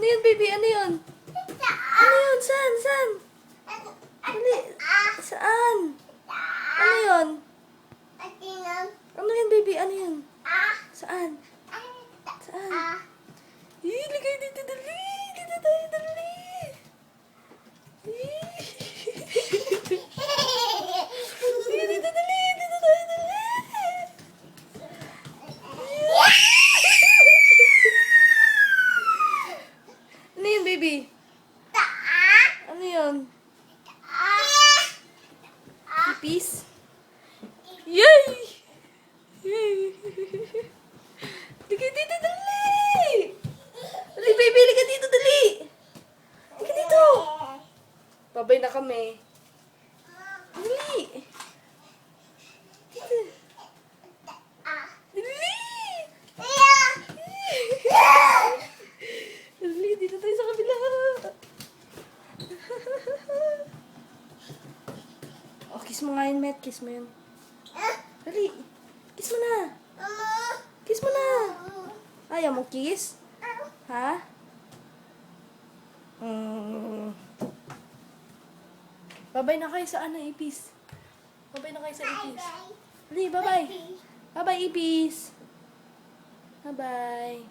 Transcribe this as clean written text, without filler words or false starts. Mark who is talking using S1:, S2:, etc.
S1: yun, baby? Ano yun? Ano yun? Saan? Saan? Dali. Saan? Ano yun? Ano yun, baby? Ano yun? Saan? Saan? Ligay dito, dali. Dito tayo, dali. Dito, dali. Dito tayo, dali. Ano yun, baby? Ano yun? Ipis? Yay! Yay! Liga dito, dali! Dali, baby, liga dito, dali! Liga dito! Babay na kami. Dali! Dito. Dali! Dali, dito tayo sa kabila. Oh, kiss mo nga yun, Met. Kiss mo yun. Dali. Kiss mo na. Kiss mo na. Ayaw mo kiss? Ha? Babay na kayo sa ano, Ipis. Babay na kayo sa Ipis. Dali, babay. Bye-bye, Ipis. Bye-bye.